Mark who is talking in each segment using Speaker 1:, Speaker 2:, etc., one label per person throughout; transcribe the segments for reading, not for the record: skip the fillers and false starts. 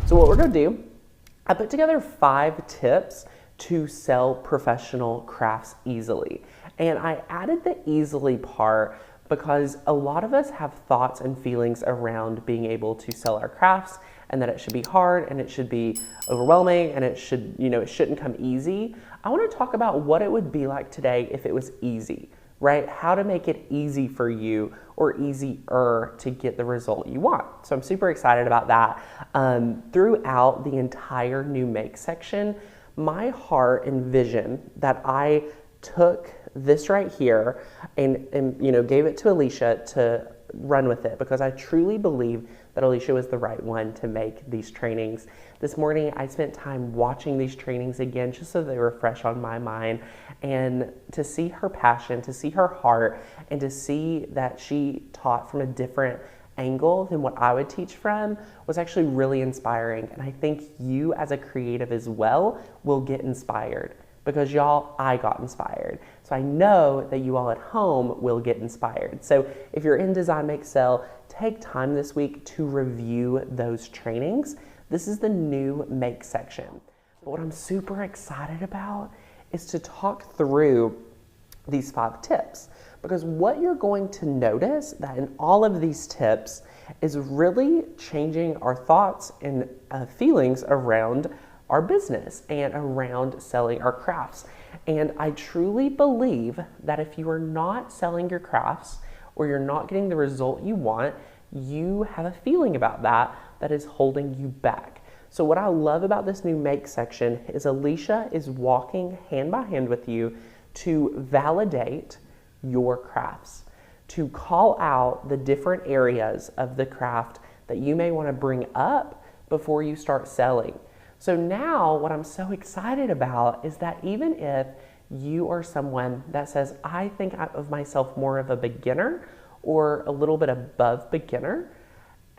Speaker 1: So what we're gonna do, I put together 5 tips to sell professional crafts easily. And I added the easily part because a lot of us have thoughts and feelings around being able to sell our crafts, and that it should be hard and it should be overwhelming and it should, it shouldn't come easy. I want to talk about what it would be like today if it was easy, right? How to make it easy for you or easier to get the result you want. So I'm super excited about that. Throughout the entire new make section, my heart and vision that I took this right here and gave it to Alicia to run with it, because I truly believe that Alicia was the right one to make these trainings. This morning I spent time watching these trainings again just so they were fresh on my mind, and to see her passion, to see her heart, and to see that she taught from a different angle than what I would teach from was actually really inspiring. And I think you as a creative as well will get inspired, because y'all, I got inspired. So I know that you all at home will get inspired. So if you're in Design Make Sell, take time this week to review those trainings. This is the new make section. But what I'm super excited about is to talk through these 5 tips, because what you're going to notice that in all of these tips is really changing our thoughts and feelings around our business and around selling our crafts. And I truly believe that if you are not selling your crafts or you're not getting the result you want, you have a feeling about that is holding you back. So what I love about this new make section is Alicia is walking hand by hand with you to validate your crafts, to call out the different areas of the craft that you may want to bring up before you start selling. So now what I'm so excited about is that even if you are someone that says, I think of myself more of a beginner or a little bit above beginner,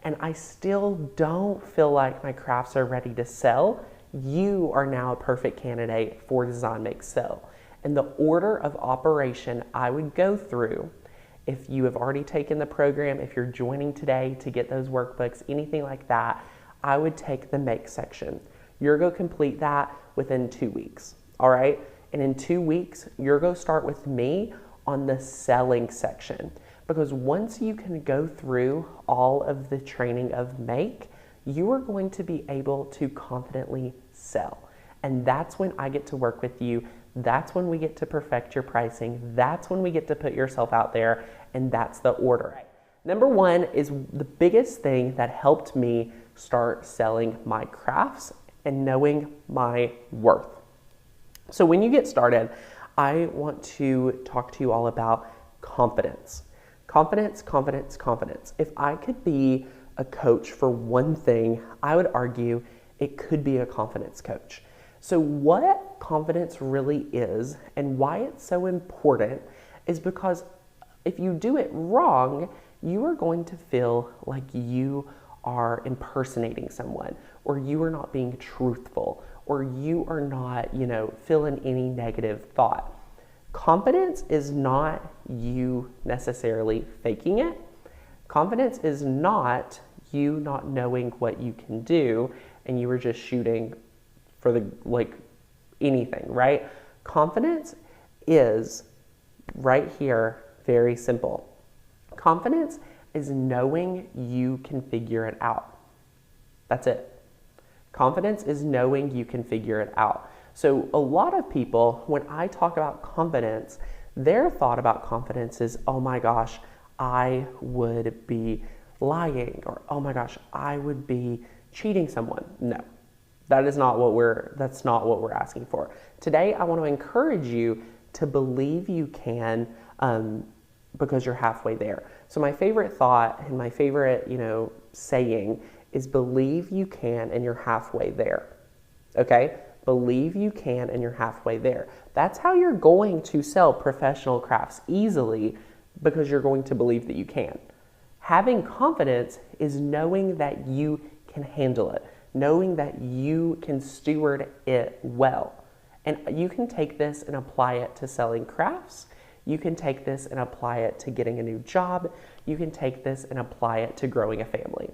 Speaker 1: and I still don't feel like my crafts are ready to sell, you are now a perfect candidate for Design Make Sell. And the order of operation I would go through, if you have already taken the program, if you're joining today to get those workbooks, anything like that, I would take the make section. You're going to complete that within 2 weeks, all right? And in 2 weeks, you're going to start with me on the selling section, because once you can go through all of the training of make, you are going to be able to confidently sell. And that's when I get to work with you. That's when we get to perfect your pricing. That's when we get to put yourself out there, and that's the order. Number 1 is the biggest thing that helped me start selling my crafts and knowing my worth. So when you get started, I want to talk to you all about confidence. Confidence, confidence, confidence. If I could be a coach for one thing, I would argue it could be a confidence coach. So what confidence really is and why it's so important is because if you do it wrong, you are going to feel like you are impersonating someone, or you are not being truthful, or you are not, feeling any negative thought. Confidence is not you necessarily faking it. Confidence is not you not knowing what you can do and you were just shooting for anything, right? Confidence is right here, very simple. Confidence is knowing you can figure it out. That's it. Confidence is knowing you can figure it out. So a lot of people, when I talk about confidence, their thought about confidence is, oh my gosh, I would be lying, or oh my gosh, I would be cheating someone. No, that's not what we're asking for. Today, I want to encourage you to believe you can, because you're halfway there. So my favorite thought and my favorite, saying is believe you can and you're halfway there. Okay? Believe you can and you're halfway there. That's how you're going to sell professional crafts easily, because you're going to believe that you can. Having confidence is knowing that you can handle it, knowing that you can steward it well. And you can take this and apply it to selling crafts. You can take this and apply it to getting a new job. You can take this and apply it to growing a family.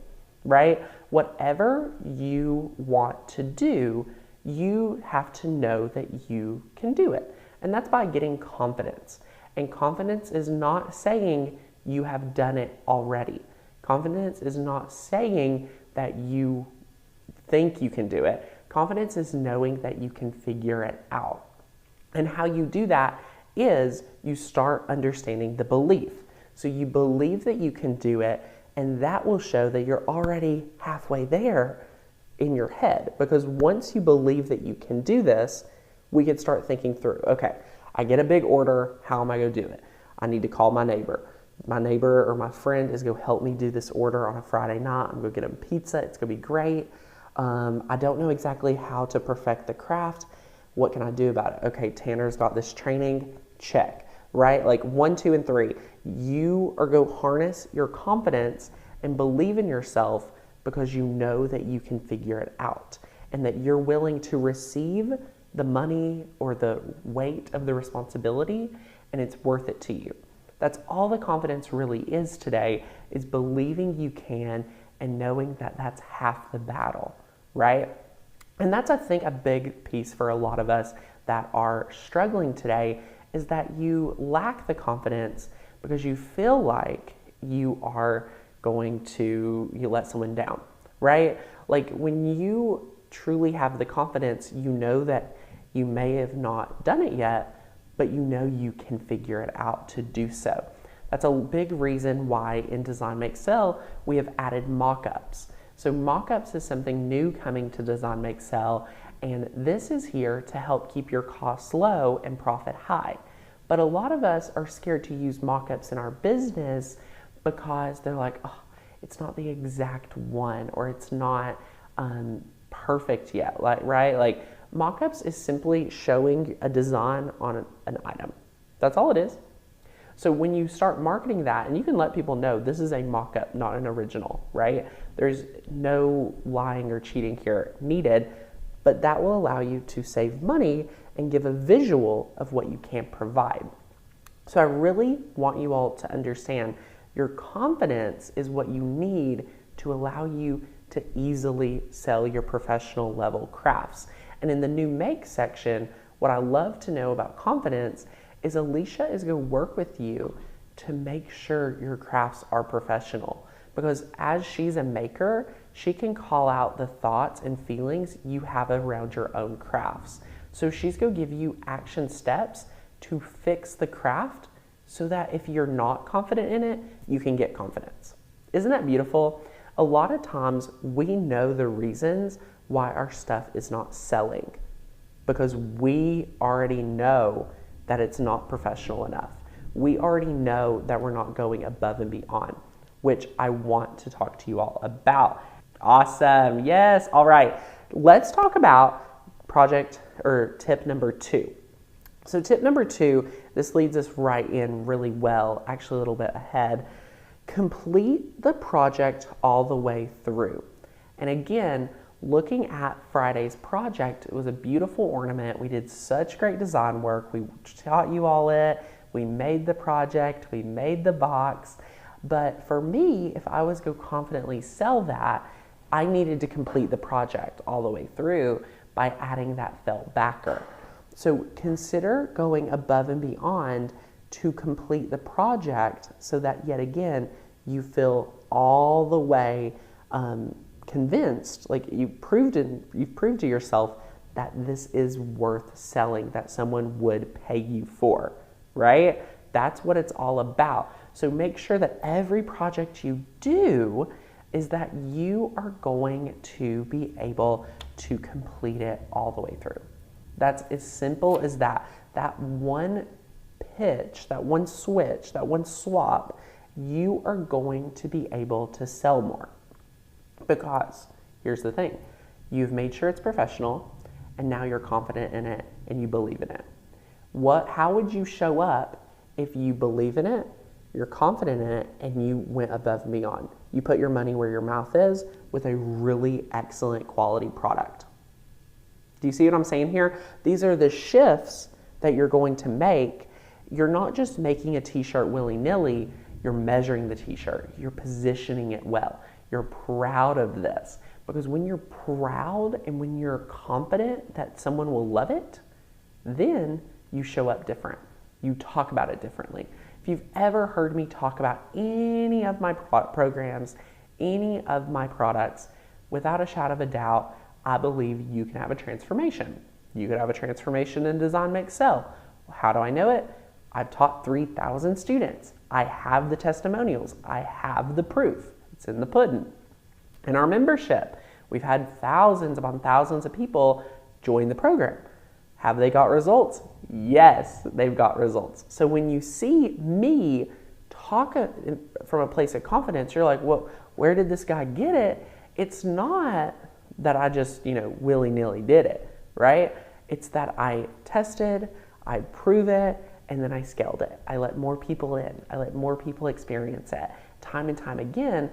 Speaker 1: right? Whatever you want to do, you have to know that you can do it. And that's by getting confidence. And confidence is not saying you have done it already. Confidence is not saying that you think you can do it. Confidence is knowing that you can figure it out. And how you do that is you start understanding the belief. So you believe that you can do it, and that will show that you're already halfway there in your head. Because once you believe that you can do this, we can start thinking through, okay, I get a big order, how am I going to do it? I need to call my neighbor. My neighbor or my friend is going to help me do this order on a Friday night. I'm going to get them pizza. It's going to be great. I don't know exactly how to perfect the craft. What can I do about it? Okay, Tanner's got this training. Check, right? Like 1, 2, and 3. You are going to harness your confidence and believe in yourself because you know that you can figure it out and that you're willing to receive the money or the weight of the responsibility, and it's worth it to you. That's all the confidence really is today, is believing you can and knowing that that's half the battle, right? And that's, I think, a big piece for a lot of us that are struggling today, is that you lack the confidence because you feel like you are going to let someone down, right? Like when you truly have the confidence, you know that you may have not done it yet, but you know you can figure it out to do so. That's a big reason why in Design Make Sell we have added mock-ups. So mock-ups is something new coming to Design Make Sell, and this is here to help keep your costs low and profit high. But a lot of us are scared to use mock-ups in our business because they're like, oh, it's not the exact one, or it's not perfect yet, right? Like mock-ups is simply showing a design on an item. That's all it is. So when you start marketing that, and you can let people know this is a mock-up, not an original, right? There's no lying or cheating here needed, but that will allow you to save money and give a visual of what you can provide. So I really want you all to understand your confidence is what you need to allow you to easily sell your professional level crafts. And in the new make section, what I love to know about confidence is Alicia is going to work with you to make sure your crafts are professional. Because as she's a maker, she can call out the thoughts and feelings you have around your own crafts. So she's going to give you action steps to fix the craft so that if you're not confident in it, you can get confidence. Isn't that beautiful? A lot of times we know the reasons why our stuff is not selling because we already know that it's not professional enough. We already know that we're not going above and beyond, which I want to talk to you all about. Awesome. Yes. All right. Let's talk about project or tip number 2. So tip number 2, this leads us right in really well, actually a little bit ahead. Complete the project all the way through. And again, looking at Friday's project, it was a beautiful ornament. We did such great design work. We taught you all it. We made the project. We made the box. But for me, if I was going to confidently sell that, I needed to complete the project all the way through by adding that felt backer. So consider going above and beyond to complete the project so that yet again, you feel all the way convinced, like you've proved to yourself that this is worth selling, that someone would pay you for, right? That's what it's all about. So make sure that every project you do is that you are going to be able to complete it all the way through. That's as simple as that. That one pitch, that one switch, that one swap, you are going to be able to sell more. Because here's the thing, you've made sure it's professional and now you're confident in it and you believe in it. How would you show up if you believe in it, you're confident in it, and you went above and beyond? You put your money where your mouth is with a really excellent quality product. Do you see what I'm saying here? These are the shifts that you're going to make. You're not just making a t-shirt willy-nilly, you're measuring the t-shirt, you're positioning it well. You're proud of this. Because when you're proud and when you're confident that someone will love it, then you show up different. You talk about it differently. If you've ever heard me talk about any of my programs, any of my products, without a shadow of a doubt, I believe you can have a transformation. You could have a transformation in Design Make Sell. How do I know it? I've taught 3,000 students. I have the testimonials. I have the proof. It's in the pudding. In our membership, we've had thousands upon thousands of people join the program. Have they got results? Yes, they've got results. So when you see me talk from a place of confidence, you're like, well, where did this guy get it? It's not that I just, willy-nilly did it, right? It's that I tested, I prove it, and then I scaled it. I let more people in. I let more people experience it. Time and time again,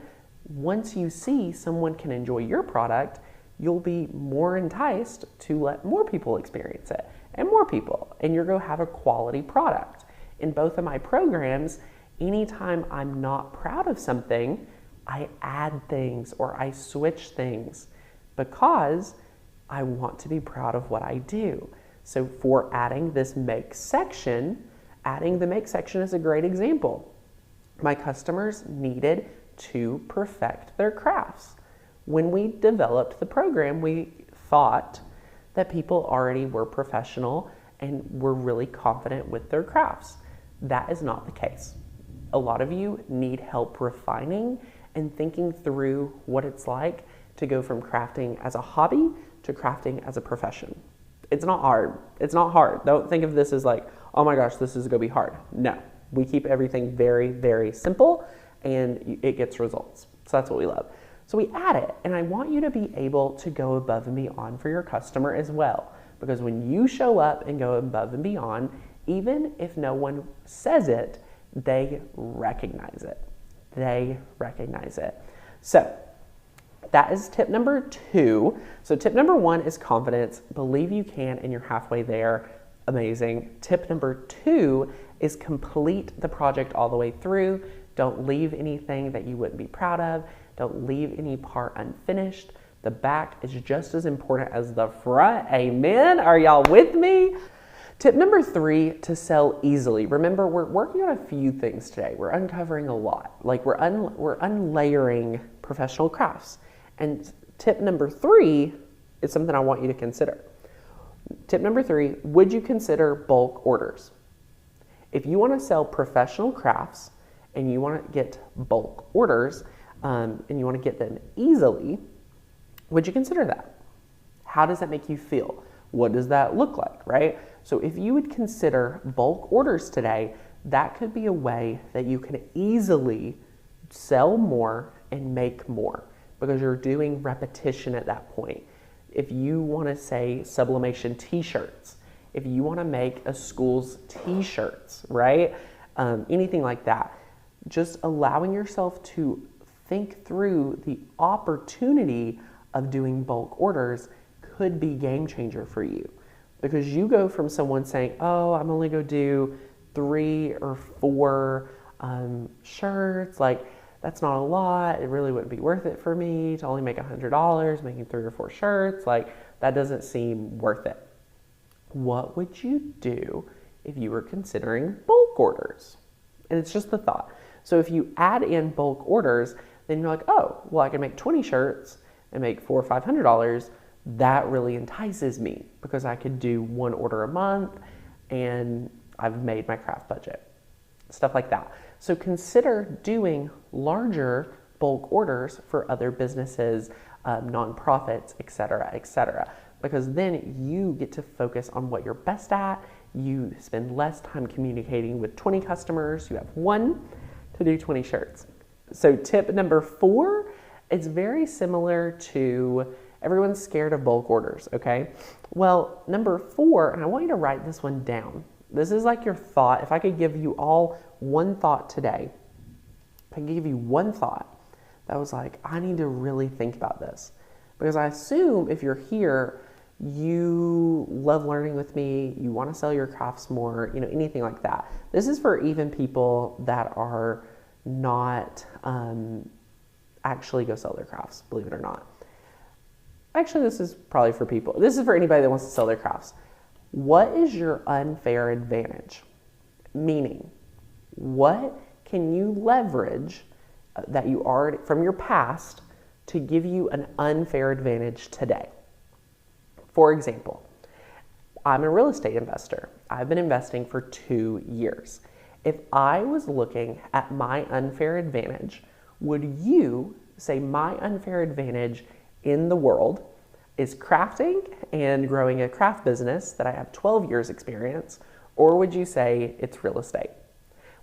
Speaker 1: once you see someone can enjoy your product, you'll be more enticed to let more people experience it and more people, and you're going to have a quality product. In both of my programs, anytime I'm not proud of something, I add things or I switch things because I want to be proud of what I do. So for adding this make section, adding the make section is a great example. My customers needed to perfect their crafts. When we developed the program, we thought that people already were professional and were really confident with their crafts. That is not the case. A lot of you need help refining and thinking through what it's like to go from crafting as a hobby to crafting as a profession. It's not hard. It's not hard. Don't think of this as like, oh my gosh, this is going to be hard. No, we keep everything very, very simple and it gets results. So that's what we love. So we add it, and I want you to be able to go above and beyond for your customer as well. Because when you show up and go above and beyond, even if no one says it, they recognize it. They recognize it. So that is tip number 2. So tip number 1 is confidence. Believe you can, and you're halfway there. Amazing. Tip number 2 is complete the project all the way through. Don't leave anything that you wouldn't be proud of. Don't leave any part unfinished. The back is just as important as the front. Amen. Are y'all with me? Tip number 3, to sell easily. Remember, we're working on a few things today. We're uncovering a lot. Like we're unlayering professional crafts. And tip number 3 is something I want you to consider. Tip number 3, would you consider bulk orders? If you want to sell professional crafts and you want to get bulk orders, and you want to get them easily, would you consider that? How does that make you feel? What does that look like, right? So if you would consider bulk orders today, that could be a way that you can easily sell more and make more because you're doing repetition at that point. If you want to say sublimation t-shirts, if you want to make a school's t-shirts, right? Anything like that, just allowing yourself to think through the opportunity of doing bulk orders could be game changer for you because you go from someone saying, oh, I'm only going to do 3 or 4 shirts. Like, that's not a lot. It really wouldn't be worth it for me to only make $100 making 3 or 4 shirts. Like, that doesn't seem worth it. What would you do if you were considering bulk orders? And it's just the thought. So if you add in bulk orders, then you're like, oh, well, I can make 20 shirts and make $400 or $500. That really entices me because I could do 1 order a month and I've made my craft budget. Stuff like that. So consider doing larger bulk orders for other businesses, nonprofits, et cetera, because then you get to focus on what you're best at. You spend less time communicating with 20 customers. You have 1 to do 20 shirts. So tip number 4 is very similar to everyone's scared of bulk orders, okay? Well, number 4, and I want you to write this one down. This is like your thought. If I could give you all one thought today, if I could give you one thought that was like, I need to really think about this. Because I assume if you're here, you love learning with me, you want to sell your crafts more, anything like that. This is for even people that are not actually go sell their crafts, believe it or not. Actually, this is probably for people. This is for anybody that wants to sell their crafts. What is your unfair advantage? Meaning, what can you leverage that you already from your past to give you an unfair advantage today? For example, I'm a real estate investor. I've been investing for 2 years. If I was looking at my unfair advantage, would you say my unfair advantage in the world is crafting and growing a craft business that I have 12 years experience, or would you say it's real estate,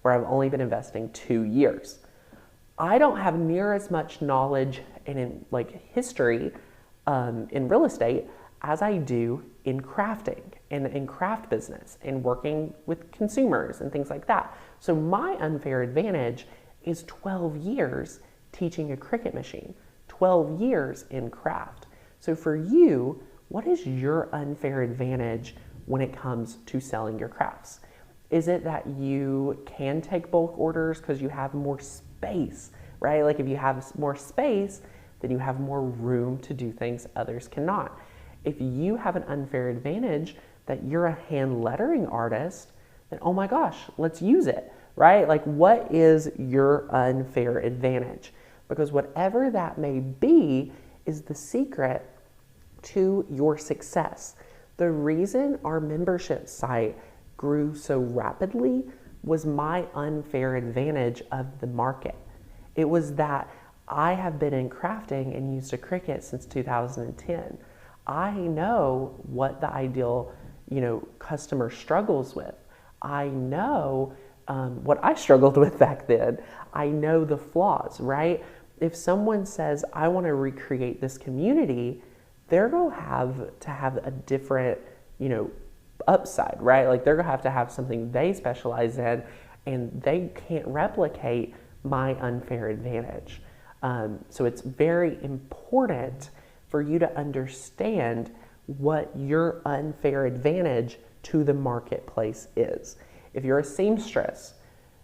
Speaker 1: where I've only been investing 2 years? I don't have near as much knowledge and in history in real estate as I do in crafting and in craft business and working with consumers and things like that. So my unfair advantage is 12 years teaching a Cricut machine, 12 years in craft. So for you, what is your unfair advantage when it comes to selling your crafts? Is it that you can take bulk orders because you have more space, right? Like if you have more space, then you have more room to do things others cannot. If you have an unfair advantage that you're a hand lettering artist, then oh my gosh, let's use it, right? Like what is your unfair advantage? Because whatever that may be is the secret to your success. The reason our membership site grew so rapidly was my unfair advantage of the market. It was that I have been in crafting and used a Cricut since 2010. I know what the ideal, customer struggles with. I know what I struggled with back then. I know the flaws, right? If someone says, I want to recreate this community, they're going to have a different, upside, right? Like they're going to have something they specialize in and they can't replicate my unfair advantage. So it's very important for you to understand what your unfair advantage to the marketplace is. If you're a seamstress,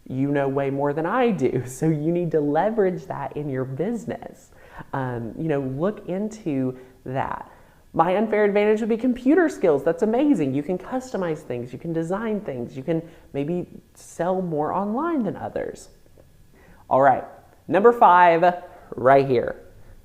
Speaker 1: you know way more than I do, so you need to leverage that in your business. Look into that. My unfair advantage would be computer skills. That's amazing. You can customize things, you can design things, you can maybe sell more online than others. All right, number 5, right here.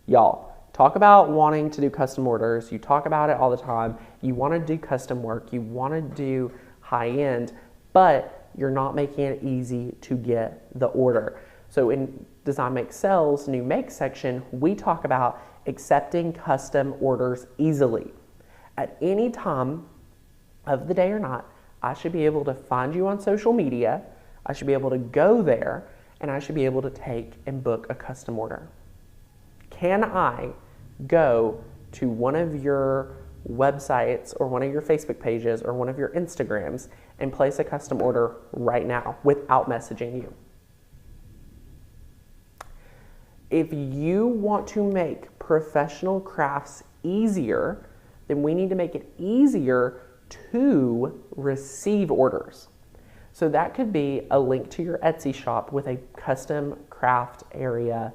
Speaker 1: Y'all, talk about wanting to do custom orders. You talk about it all the time. You want to do custom work. You want to do high end, but you're not making it easy to get the order. So in Design Make Sells new make section, we talk about accepting custom orders easily. At any time of the day or not, I should be able to find you on social media. I should be able to go there and I should be able to take and book a custom order. Can I go to one of your websites or one of your Facebook pages or one of your Instagrams and place a custom order right now without messaging you? If you want to make professional crafts easier, then we need to make it easier to receive orders. So that could be a link to your Etsy shop with a custom craft area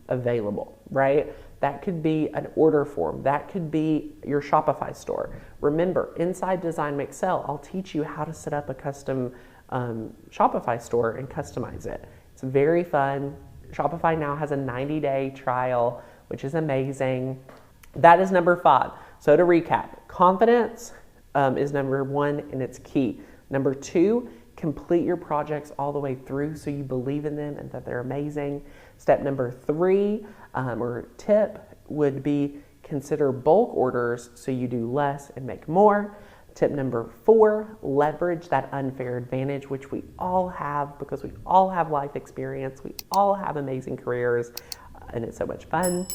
Speaker 1: available, right? That could be an order form. That could be your Shopify store. Remember, inside Design Make Sell, I'll teach you how to set up a custom Shopify store and customize it. It's very fun. Shopify now has a 90-day trial, which is amazing. That is number 5. So to recap, confidence is number 1 and it's key. Number 2, complete your projects all the way through so you believe in them and that they're amazing. Step number 3 or tip would be consider bulk orders so you do less and make more. Tip number 4, leverage that unfair advantage, which we all have because we all have life experience. We all have amazing careers and it's so much fun.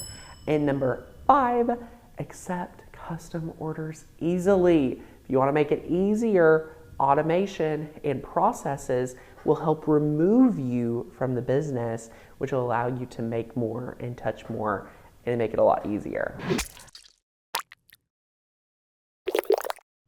Speaker 1: And number 5, accept custom orders easily. If you want to make it easier, automation and processes will help remove you from the business, which will allow you to make more and touch more and make it a lot easier.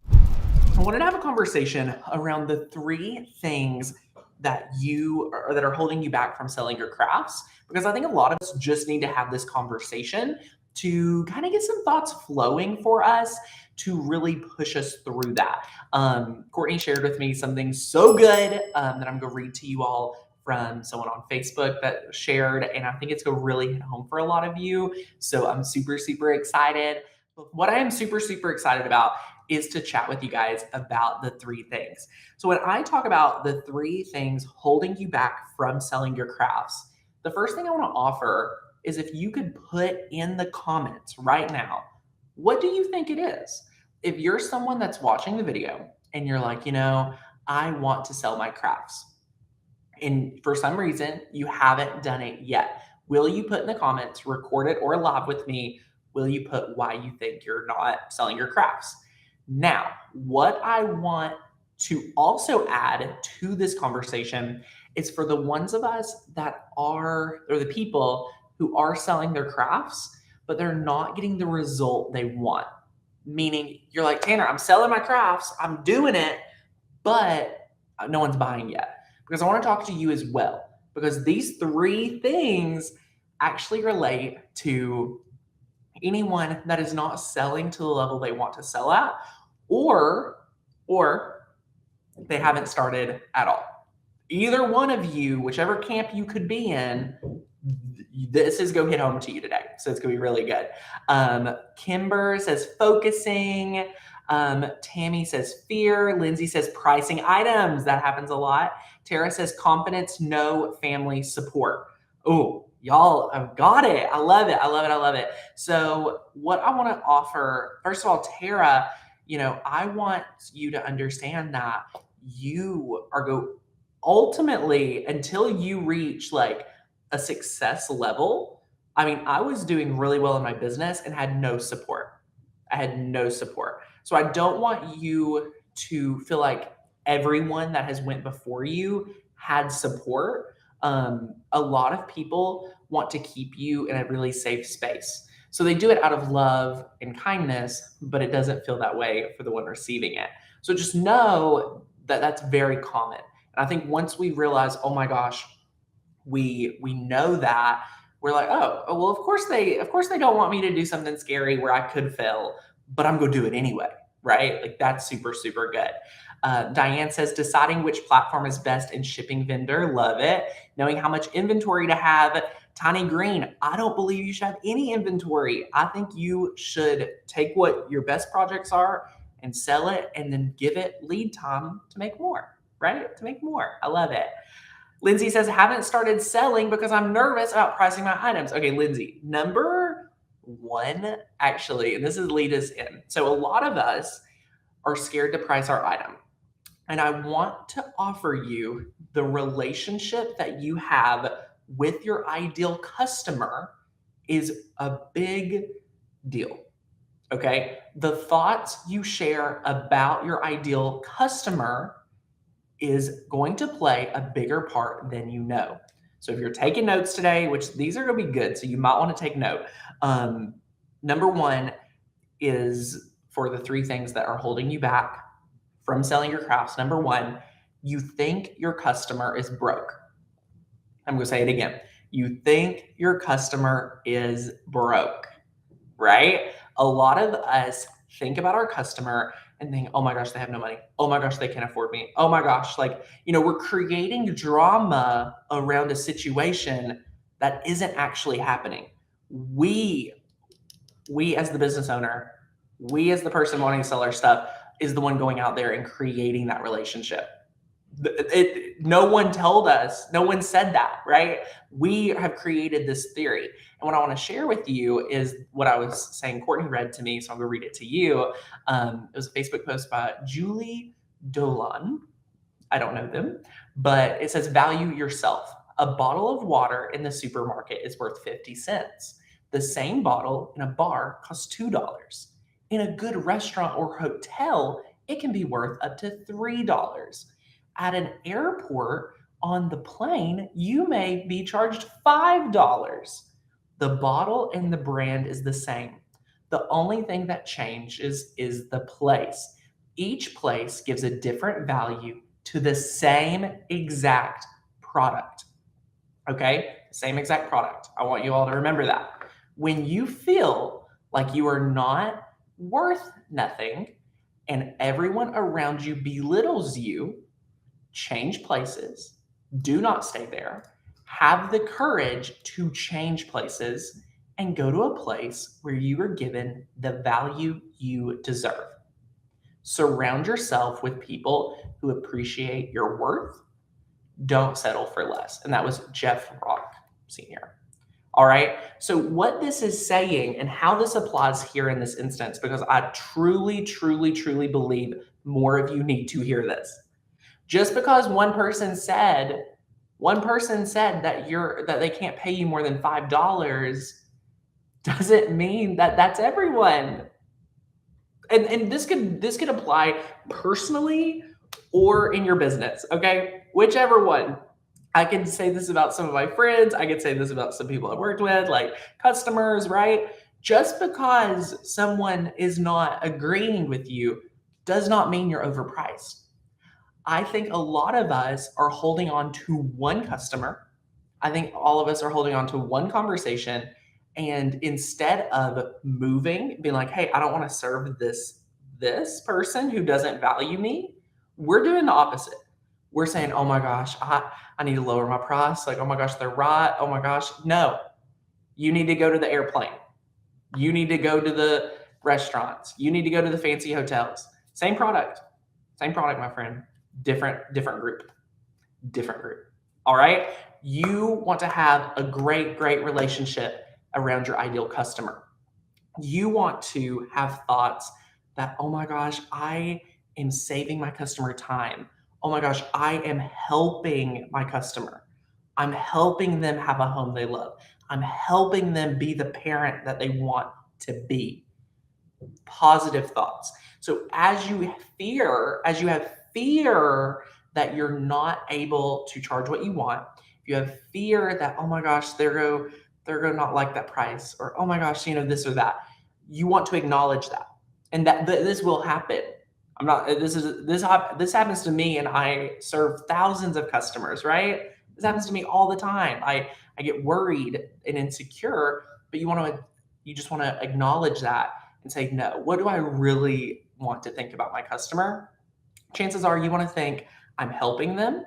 Speaker 1: I wanted to have a conversation around the 3 things that you or that are holding you back from selling your crafts? Because I think a lot of us just need to have this conversation to kind of get some thoughts flowing for us to really push us through that. Courtney shared with me something so good that I'm going to read to you all from someone on Facebook that shared, and I think it's going to really hit home for a lot of you. So I'm super, super excited. What I am super, super excited about is to chat with you guys about the three things. So when I talk about the three things holding you back from selling your crafts, the first thing I want to offer is if you could put in the comments right now, what do you think it is? If you're someone that's watching the video and you're like, I want to sell my crafts, and for some reason you haven't done it yet, will you put in the comments, record it or live with me? Will you put why you think you're not selling your crafts? Now, what I want to also add to this conversation is for the ones of us that are, or the people who are selling their crafts, but they're not getting the result they want. Meaning, you're like, Tanner, I'm selling my crafts, I'm doing it, but no one's buying yet. Because I want to talk to you as well, because these three things actually relate to anyone that is not selling to the level they want to sell at, or they haven't started at all. Either one of you, whichever camp you could be in, this is going to hit home to you today. So it's going to be really good. Kimber says focusing. Tammy says fear. Lindsay says pricing items. That happens a lot. Tara says confidence, no family support. Oh, y'all have got it. I love it. I love it. I love it. So what I want to offer, first of all, Tara, I want you to understand that you are ultimately, until you reach like a success level. I mean, I was doing really well in my business and had no support. I had no support. So I don't want you to feel like everyone that has went before you had support. A lot of people want to keep you in a really safe space. So they do it out of love and kindness, but it doesn't feel that way for the one receiving it. So just know that that's very common. And I think once we realize, oh my gosh, we know that, we're like, oh well, of course they don't want me to do something scary where I could fail, but I'm going to do it anyway, right? Like that's super, super good. Diane says deciding which platform is best in shipping vendor. Love it. Knowing how much inventory to have. Tiny Green, I don't believe you should have any inventory. I think you should take what your best projects are and sell it and then give it lead time to make more, right? To make more. I love it. Lindsay says, haven't started selling because I'm nervous about pricing my items. Okay, Lindsay, number one, actually, and this is lead us in. So a lot of us are scared to price our item. And I want to offer you the relationship that you have with your ideal customer is a big deal. Okay. The thoughts you share about your ideal customer is going to play a bigger part than you know. So if you're taking notes today, which these are going to be good, so you might want to take note. Number one is for the three things that are holding you back from selling your crafts. Number one, you think your customer is broke. I'm going to say it again. You think your customer is broke, right? A lot of us think about our customer and think, oh my gosh, they have no money. Oh my gosh, they can't afford me. Oh my gosh, we're creating drama around a situation that isn't actually happening. We as the business owner, we as the person wanting to sell our stuff is the one going out there and creating that relationship. No one told us, no one said that, right? We have created this theory. And what I want to share with you is what I was saying Courtney read to me, so I'm going to read it to you. It was a Facebook post by Julie Dolan. I don't know them, but it says, value yourself. A bottle of water in the supermarket is worth 50 cents. The same bottle in a bar costs $2. In a good restaurant or hotel, it can be worth up to $3. At an airport on the plane, you may be charged $5. The bottle and the brand is the same. The only thing that changes is the place. Each place gives a different value to the same exact product. Okay? Same exact product. I want you all to remember that. When you feel like you are not worth nothing and everyone around you belittles you, change places. Do not stay there. Have the courage to change places and go to a place where you are given the value you deserve. Surround yourself with people who appreciate your worth. Don't settle for less. And that was Jeff Rock Sr. All right. So, what this is saying and how this applies here in this instance, because I truly, truly, truly believe more of you need to hear this. Just because one person said that they can't pay you more than $5 doesn't mean that that's everyone. And this could apply personally or in your business, okay? Whichever one. I can say this about some of my friends. I could say this about some people I've worked with, like customers, right? Just because someone is not agreeing with you does not mean you're overpriced. I think a lot of us are holding on to one customer. I think all of us are holding on to one conversation. And instead of moving, being like, hey, I don't want to serve this person who doesn't value me, we're doing the opposite. We're saying, oh my gosh, I need to lower my price. Like, oh my gosh, they're right. Oh my gosh. No, you need to go to the airplane. You need to go to the restaurants. You need to go to the fancy hotels. Same product, my friend. Different group. All right. You want to have a great relationship around your ideal customer. You want to have thoughts that, oh my gosh, I am saving my customer time. Oh my gosh, I am helping my customer. I'm helping them have a home they love. I'm helping them be the parent that they want to be. Positive thoughts. So as you have fear that you're not able to charge what you want, if you have fear that, oh my gosh, they're going to not like that price, or oh my gosh, this or that, you want to acknowledge that, and that this will happen. This happens to me, and I serve thousands of customers, right? This happens to me all the time. I get worried and insecure, but you just want to acknowledge that and say, no, what do I really want to think about my customer? Chances are you want to think, I'm helping them,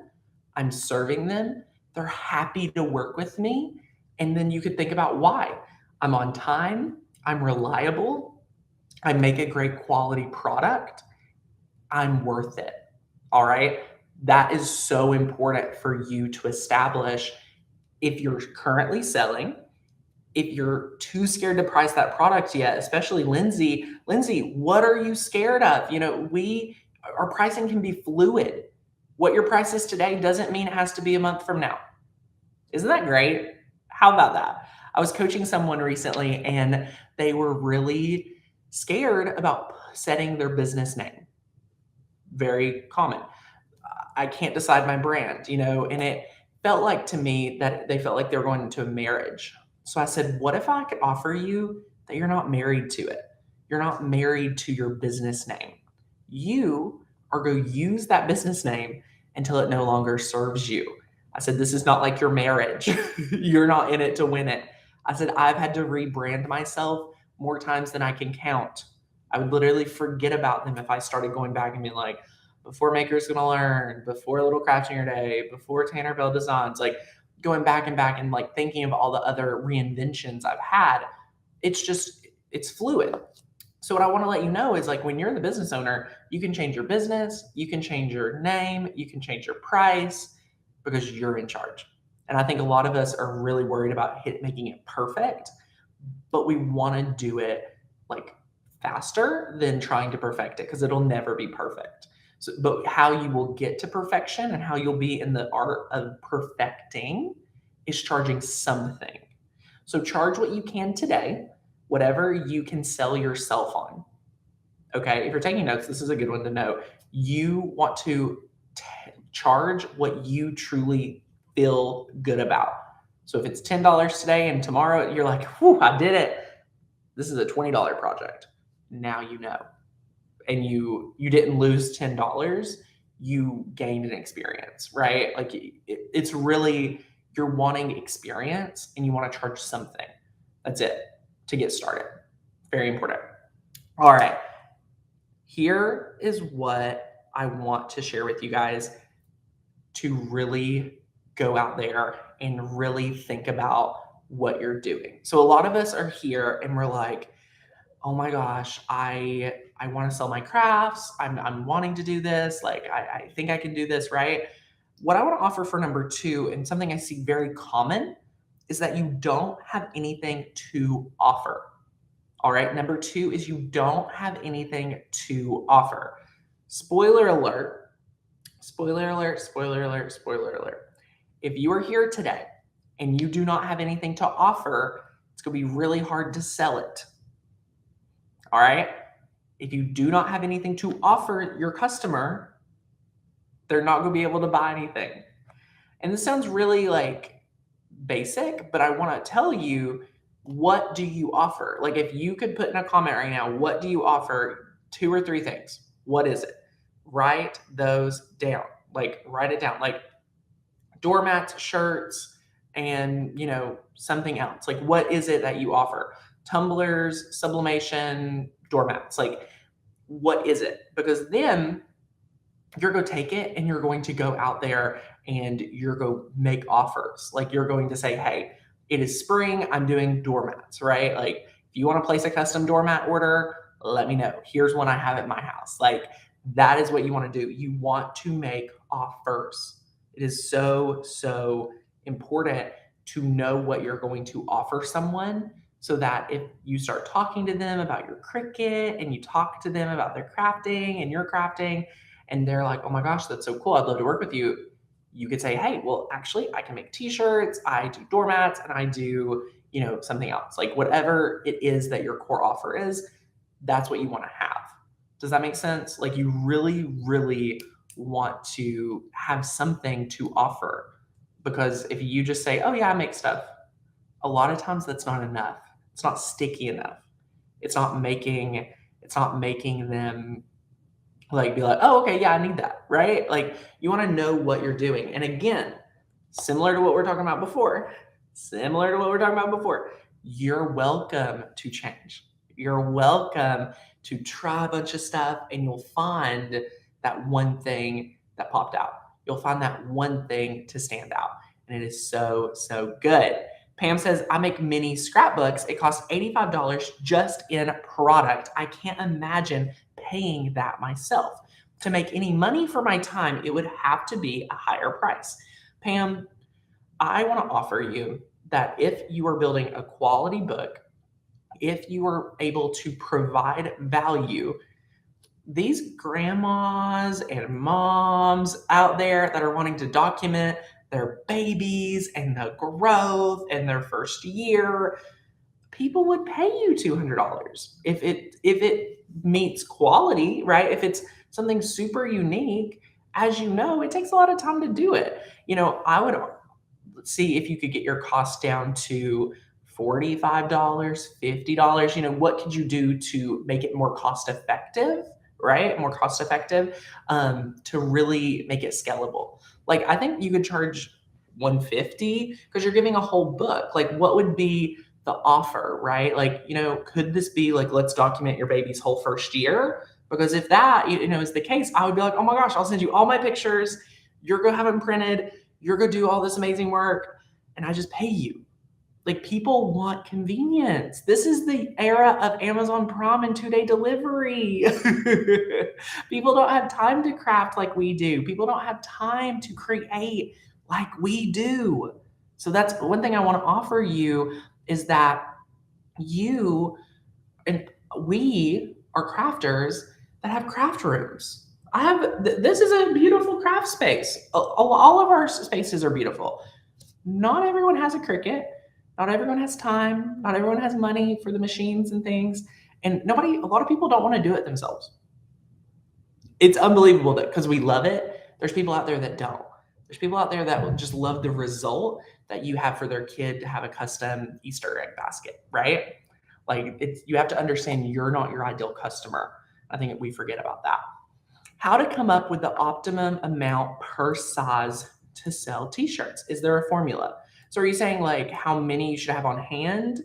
Speaker 1: I'm serving them, they're happy to work with me. And then you could think about why. I'm on time, I'm reliable, I make a great quality product, I'm worth it. All right. That is so important for you to establish if you're currently selling. If you're too scared to price that product yet, especially Lindsay, what are you scared of? Our pricing can be fluid. What your price is today doesn't mean it has to be a month from now. Isn't that great? How about that? I was coaching someone recently and they were really scared about setting their business name. Very common. I can't decide my brand, and it felt like to me that they felt like they were going into a marriage. So I said, what if I could offer you that you're not married to it? You're not married to your business name. You are going to use that business name until it no longer serves you. I said, this is not like your marriage. You're not in it to win it. I said, I've had to rebrand myself more times than I can count. I would literally forget about them if I started going back and being like, before Maker's Gonna Learn, before Little Crafting Your Day, before Tanner Bell Designs, like going back and like thinking of all the other reinventions I've had. It's fluid. So what I want to let you know is, like, when you're the business owner, you can change your business, you can change your name, you can change your price, because you're in charge. And I think a lot of us are really worried about making it perfect, but we want to do it like faster than trying to perfect it, because it'll never be perfect. So, but how you will get to perfection and how you'll be in the art of perfecting is charging something. So charge what you can today, whatever you can sell yourself on. Okay, if you're taking notes, this is a good one to know. You want to charge what you truly feel good about. So if it's $10 today and tomorrow you're like, whew, I did it. This is a $20 project. Now you know. And you didn't lose $10. you gained an experience, right? Like it's really, you're wanting experience and you want to charge something. That's it to get started. Very important. All right. Here is what I want to share with you guys to really go out there and really think about what you're doing. So a lot of us are here and we're like, oh my gosh, I want to sell my crafts. I'm wanting to do this. Like I think I can do this, right? What I want to offer for number two, and something I see very common, is that you don't have anything to offer. All right. Number two is you don't have anything to offer. Spoiler alert, spoiler alert, spoiler alert, spoiler alert. If you are here today and you do not have anything to offer, it's going to be really hard to sell it. All right. If you do not have anything to offer your customer, they're not going to be able to buy anything. And this sounds really like basic, but I want to tell you, what do you offer? Like if you could put in a comment right now, what do you offer? 2 or 3 things. What is it? Write those down. Like write it down. Like doormats, shirts, and something else. Like what is it that you offer? Tumblers, sublimation, doormats. Like what is it? Because then you're going to take it and you're going to go out there and you're going to make offers. Like you're going to say, hey, it is spring, I'm doing doormats, right? Like if you want to place a custom doormat order, let me know. Here's one I have at my house. Like that is what you want to do. You want to make offers. It is so, so important to know what you're going to offer someone, so that if you start talking to them about your Cricut and you talk to them about their crafting and your crafting, and they're like, oh my gosh, that's so cool, I'd love to work with you. You could say, hey, well, actually, I can make t-shirts, I do doormats, and I do, something else. Like whatever it is that your core offer is, that's what you want to have. Does that make sense? Like you really, really want to have something to offer, because if you just say, oh yeah, I make stuff, a lot of times that's not enough. It's not sticky enough. It's not making them like be like, oh, okay, yeah, I need that, right? Like you want to know what you're doing. And again, similar to what we're talking about before, you're welcome to change. You're welcome to try a bunch of stuff and you'll find that one thing that popped out. You'll find that one thing to stand out. And it is so, so good. Pam says, I make mini scrapbooks. It costs $85 just in product. I can't imagine paying that myself. To make any money for my time, it would have to be a higher price. Pam, I want to offer you that if you are building a quality book, if you are able to provide value, these grandmas and moms out there that are wanting to document their babies and the growth and their first year, people would pay you $200 if it meets quality, right? If it's something super unique. As you know, it takes a lot of time to do it. I would see if you could get your cost down to $45, $50. What could you do to make it more cost effective, right? More cost effective, to really make it scalable. Like I think you could charge $150 because you're giving a whole book. Like what would be the offer, right? Like, could this be like, let's document your baby's whole first year? Because if that, is the case, I would be like, oh my gosh, I'll send you all my pictures. You're going to have them printed. You're going to do all this amazing work. And I just pay you. Like people want convenience. This is the era of Amazon Prime and 2-day delivery. People don't have time to craft like we do. People don't have time to create like we do. So that's one thing I want to offer you, is that you and we are crafters that have craft rooms. This is a beautiful craft space. All of our spaces are beautiful. Not everyone has a Cricut. Not everyone has time. Not everyone has money for the machines and things. And a lot of people don't want to do it themselves. It's unbelievable that because we love it, there's people out there that don't. There's people out there that will just love the result that you have for their kid to have a custom Easter egg basket, right? Like you have to understand you're not your ideal customer. I think we forget about that. How to come up with the optimum amount per size to sell t-shirts. Is there a formula? So are you saying like how many you should have on hand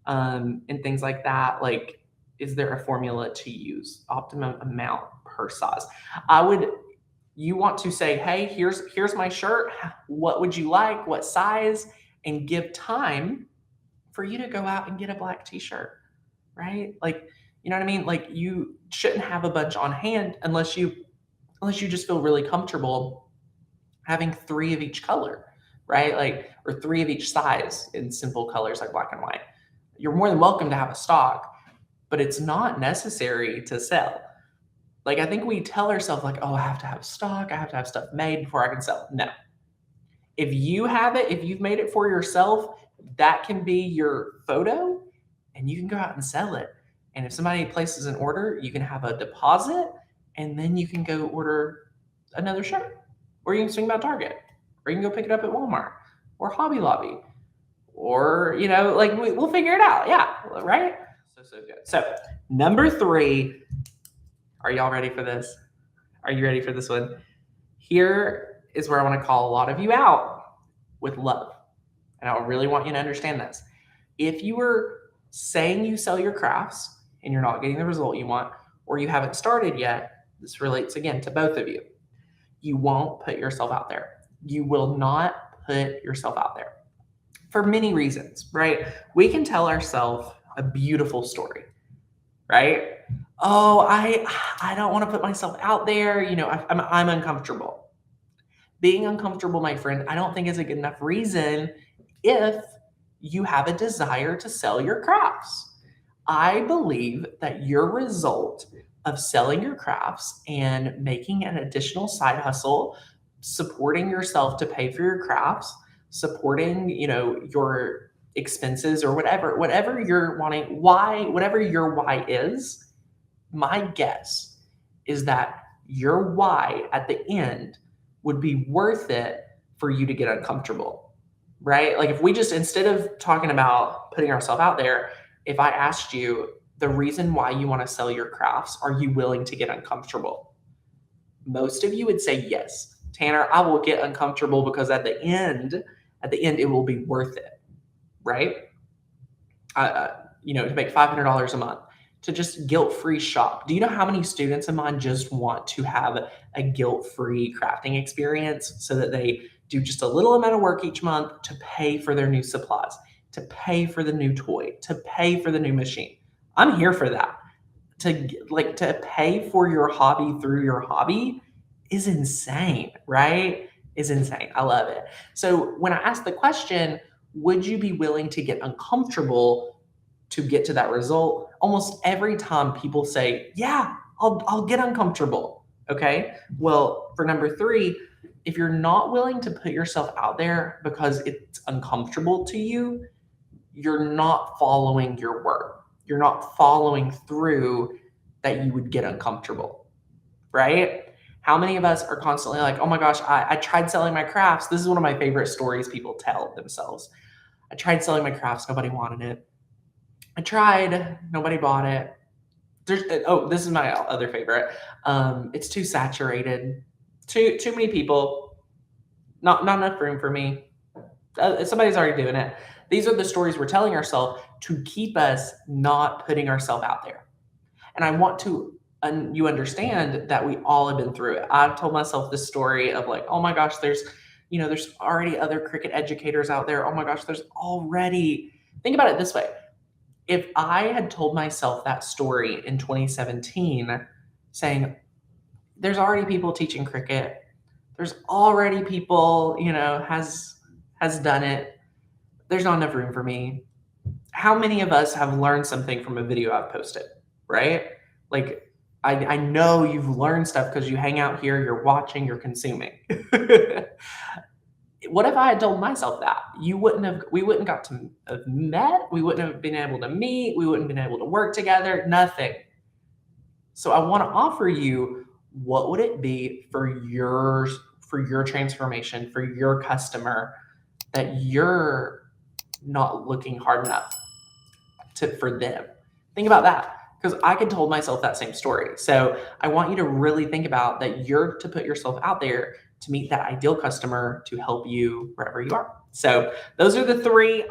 Speaker 1: and things like that? Like, is there a formula to use? Optimum amount per size. You want to say, hey, here's my shirt. What would you like? What size? And give time for you to go out and get a black t-shirt, right? Like, you know what I mean? Like you shouldn't have a bunch on hand unless you just feel really comfortable having 3 of each color, right? Like, or 3 of each size in simple colors like black and white. You're more than welcome to have a stock, but it's not necessary to sell. Like, I think we tell ourselves like, oh, I have to have stock. I have to have stuff made before I can sell. No. If you have it, if you've made it for yourself, that can be your photo and you can go out and sell it. And if somebody places an order, you can have a deposit and then you can go order another shirt. Or you can swing by Target. Or you can go pick it up at Walmart or Hobby Lobby. Or, you know, like we'll figure it out. Yeah, right? So good. So, number 3, are y'all ready for this? Are you ready for this one? Here is where I want to call a lot of you out with love. And I really want you to understand this. If you were saying you sell your crafts and you're not getting the result you want, or you haven't started yet, this relates again to both of you. You won't put yourself out there. You will not put yourself out there for many reasons, right? We can tell ourselves a beautiful story, right? Oh, I don't want to put myself out there. You know, I'm uncomfortable. Being uncomfortable, my friend, I don't think is a good enough reason if you have a desire to sell your crafts. I believe that your result of selling your crafts and making an additional side hustle, supporting yourself to pay for your crafts, supporting, you know, your expenses or whatever you're wanting, whatever your why is, my guess is that your why at the end would be worth it for you to get uncomfortable, right? Like if we just, instead of talking about putting ourselves out there, if I asked you the reason why you want to sell your crafts, are you willing to get uncomfortable? Most of you would say yes. Tanner, I will get uncomfortable because at the end, it will be worth it, right? You know, to make $500 a month, to just guilt-free shop. Do you know how many students of mine just want to have a guilt-free crafting experience so that they do just a little amount of work each month to pay for their new supplies, to pay for the new toy, to pay for the new machine? I'm here for that. To pay for your hobby through your hobby is insane, right? Is insane. I love it. So when I ask the question, would you be willing to get uncomfortable to get to that result? Almost every time people say, yeah, I'll get uncomfortable. Okay. Well, for number 3, if you're not willing to put yourself out there because it's uncomfortable to you, you're not following your work. You're not following through that you would get uncomfortable, right? How many of us are constantly like, oh my gosh, I tried selling my crafts. This is one of my favorite stories people tell themselves. I tried selling my crafts. Nobody wanted it. I tried. Nobody bought it. This is my other favorite. It's too saturated. Too many people. Not enough room for me. Somebody's already doing it. These are the stories we're telling ourselves to keep us not putting ourselves out there. And I want to you understand that we all have been through it. I've told myself this story of like, oh my gosh, there's already other Cricut educators out there. Oh my gosh, think about it this way. If I had told myself that story in 2017, saying, there's already people teaching Cricut, there's already people, has done it, there's not enough room for me. How many of us have learned something from a video I've posted, right? Like, I know you've learned stuff because you hang out here, you're watching, you're consuming. What if I had told myself that? We wouldn't got to have met, we wouldn't have been able to meet, we wouldn't have been able to work together, nothing. So I want to offer you, what would it be for your transformation, for your customer, that you're not looking hard enough for them? Think about that. Because I could told myself that same story. So I want you to really think about that you're to put yourself out there to meet that ideal customer to help you wherever you are. So those are the three.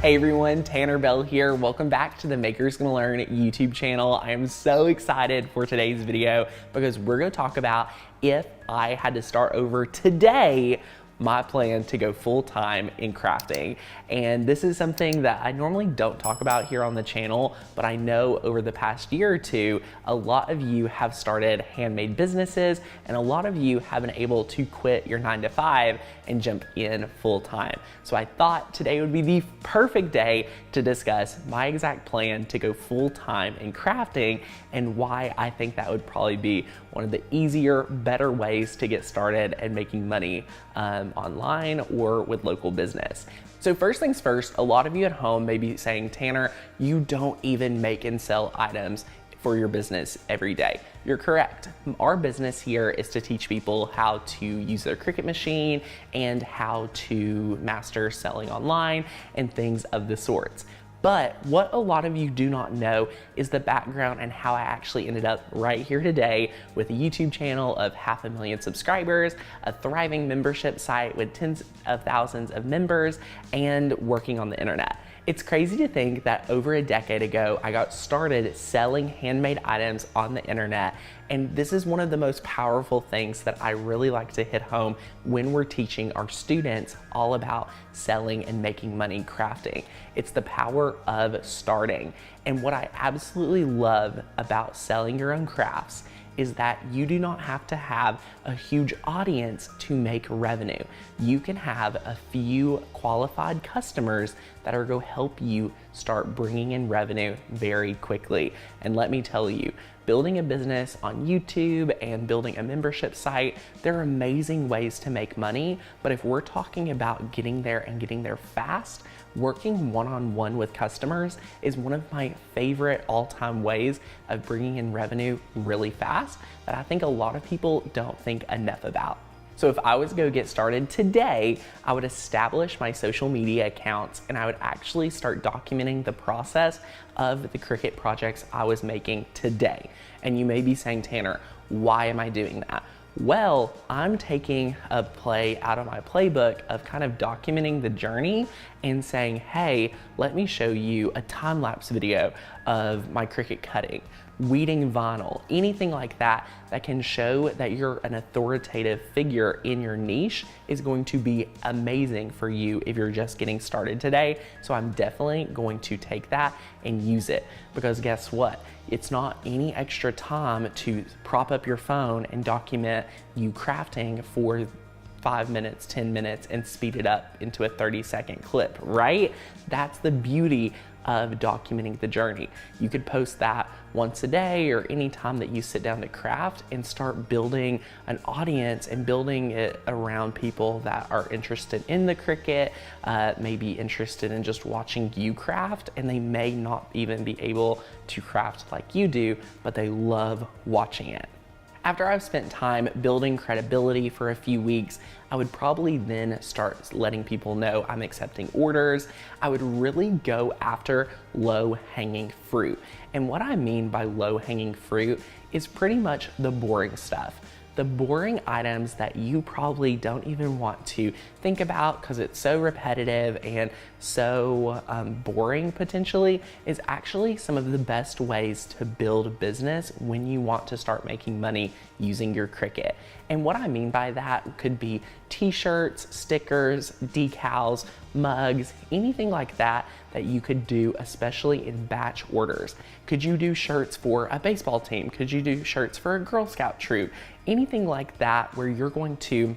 Speaker 1: Hey everyone, Tanner Bell here. Welcome back to the Makers Gonna Learn YouTube channel. I am so excited for today's video because we're gonna talk about if I had to start over today, my plan to go full-time in crafting. And this is something that I normally don't talk about here on the channel, but I know over the past year or two, a lot of you have started handmade businesses and a lot of you have been able to quit your 9-to-5 and jump in full-time. So I thought today would be the perfect day to discuss my exact plan to go full-time in crafting and why I think that would probably be one of the easier, better ways to get started and making money online or with local business. So first things first, a lot of you at home may be saying, Tanner, you don't even make and sell items for your business every day. You're correct. Our business here is to teach people how to use their Cricut machine and how to master selling online and things of the sorts. But what a lot of you do not know is the background and how I actually ended up right here today with a YouTube channel of 500,000 subscribers, a thriving membership site with tens of thousands of members, and working on the internet. It's crazy to think that over a decade ago, I got started selling handmade items on the internet. And this is one of the most powerful things that I really like to hit home when we're teaching our students all about selling and making money crafting. It's the power of starting. And what I absolutely love about selling your own crafts is that you do not have to have a huge audience to make revenue. You can have a few qualified customers that are going to help you start bringing in revenue very quickly. And let me tell you, building a business on YouTube and building a membership site, they're amazing ways to make money. But if we're talking about getting there and getting there fast, working one-on-one with customers is one of my favorite all-time ways of bringing in revenue really fast that I think a lot of people don't think enough about. So if I was to go get started today, I would establish my social media accounts and I would actually start documenting the process of the Cricut projects I was making today. And you may be saying, Tanner, why am I doing that? Well, I'm taking a play out of my playbook of kind of documenting the journey and saying, hey, let me show you a time-lapse video of my Cricut cutting, weeding vinyl, anything like that that can show that you're an authoritative figure in your niche is going to be amazing for you if you're just getting started today. So I'm definitely going to take that and use it because guess what? It's not any extra time to prop up your phone and document you crafting for 5 minutes, 10 minutes, and speed it up into a 30-second clip, right? That's the beauty of documenting the journey. You could post that once a day or any time that you sit down to craft and start building an audience and building it around people that are interested in the Cricut, maybe interested in just watching you craft, and they may not even be able to craft like you do, but they love watching it. After I've spent time building credibility for a few weeks, I would probably then start letting people know I'm accepting orders. I would really go after low-hanging fruit. And what I mean by low-hanging fruit is pretty much the boring stuff. The boring items that you probably don't even want to think about because it's so repetitive and so boring potentially is actually some of the best ways to build a business when you want to start making money using your Cricut. And what I mean by that could be t-shirts, stickers, decals, mugs, anything like that that you could do, especially in batch orders. Could you do shirts for a baseball team? Could you do shirts for a Girl Scout troop? Anything like that where you're going to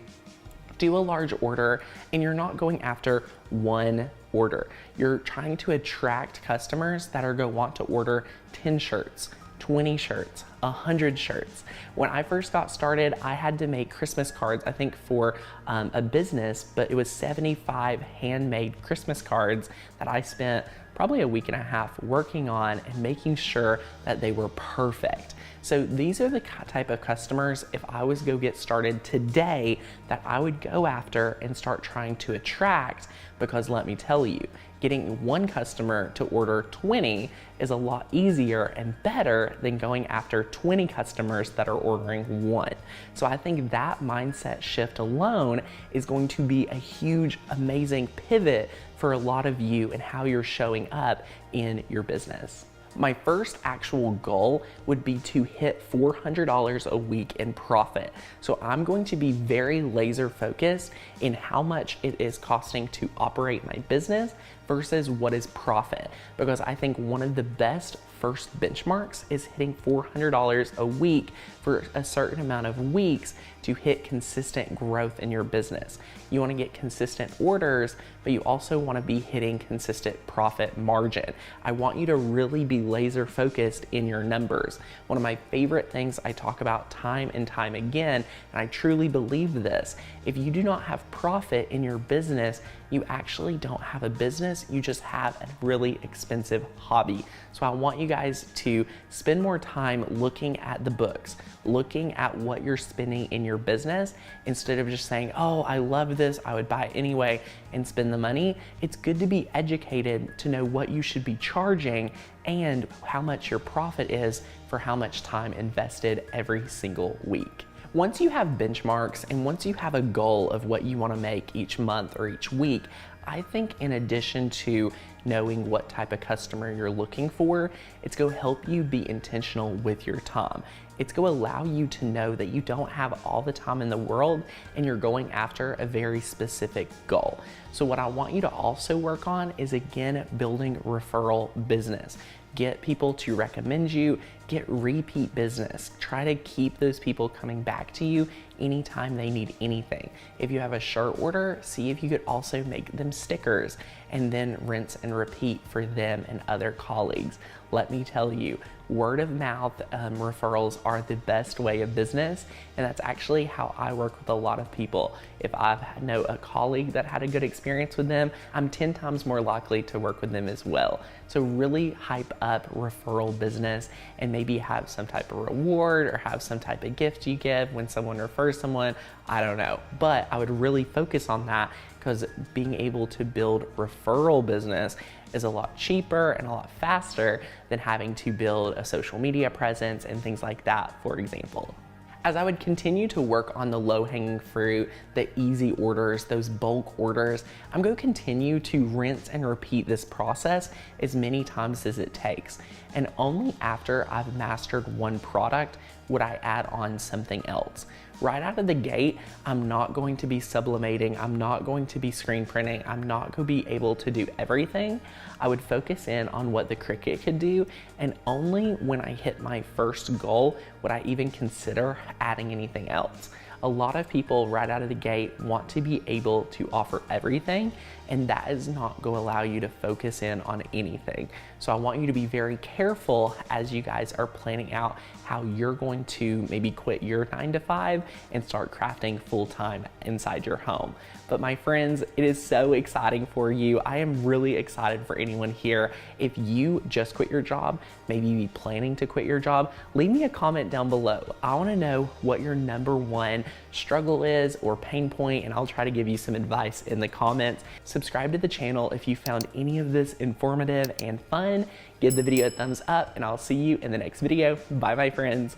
Speaker 1: do a large order and you're not going after one order. You're trying to attract customers that are going to want to order 10 shirts, 20 shirts, 100 shirts. When I first got started, I had to make Christmas cards, I think for a business, but it was 75 handmade Christmas cards that I spent probably a week and a half working on and making sure that they were perfect. So these are the type of customers, if I was to go get started today, that I would go after and start trying to attract, because let me tell you, getting one customer to order 20 is a lot easier and better than going after 20 customers that are ordering one. So I think that mindset shift alone is going to be a huge, amazing pivot for a lot of you and how you're showing up in your business. My first actual goal would be to hit $400 a week in profit. So I'm going to be very laser focused in how much it is costing to operate my business versus what is profit. Because I think one of the best first benchmarks is hitting $400 a week for a certain amount of weeks to hit consistent growth in your business. You want to get consistent orders, but you also want to be hitting consistent profit margin. I want you to really be laser focused in your numbers. One of my favorite things I talk about time and time again, and I truly believe this, if you do not have profit in your business, you actually don't have a business, you just have a really expensive hobby. So I want you guys to spend more time looking at the books, looking at what you're spending in your business instead of just saying, oh, I love this, I would buy it anyway and spend the money. It's good to be educated to know what you should be charging and how much your profit is for how much time invested every single week. Once you have benchmarks and once you have a goal of what you want to make each month or each week, I think in addition to knowing what type of customer you're looking for, it's going to help you be intentional with your time. It's going to allow you to know that you don't have all the time in the world and you're going after a very specific goal. So what I want you to also work on is, again, building referral business. Get people to recommend you, get repeat business. Try to keep those people coming back to you anytime they need anything. If you have a shirt order, see if you could also make them stickers and then rinse and repeat for them and other colleagues. Let me tell you, word of mouth referrals are the best way of business, and that's actually how I work with a lot of people. If I know a colleague that had a good experience with them, I'm 10 times more likely to work with them as well. So really hype up referral business and maybe have some type of reward or have some type of gift you give when someone refers someone. I don't know, but I would really focus on that because being able to build referral business is a lot cheaper and a lot faster than having to build a social media presence and things like that, for example. As I would continue to work on the low-hanging fruit, the easy orders, those bulk orders, I'm going to continue to rinse and repeat this process as many times as it takes. And only after I've mastered one product would I add on something else. Right out of the gate, I'm not going to be sublimating, I'm not going to be screen printing, I'm not going to be able to do everything. I would focus in on what the Cricut could do, and only when I hit my first goal would I even consider adding anything else. A lot of people right out of the gate want to be able to offer everything, and that is not going to allow you to focus in on anything. So I want you to be very careful as you guys are planning out how you're going to maybe quit your 9-to-5 and start crafting full-time inside your home. But my friends, it is so exciting for you. I am really excited for anyone here. If you just quit your job, maybe you be planning to quit your job, leave me a comment down below. I want to know what your #1 struggle is or pain point, and I'll try to give you some advice in the comments. Subscribe to the channel if you found any of this informative and fun. Give the video a thumbs up, and I'll see you in the next video. Bye, my friends.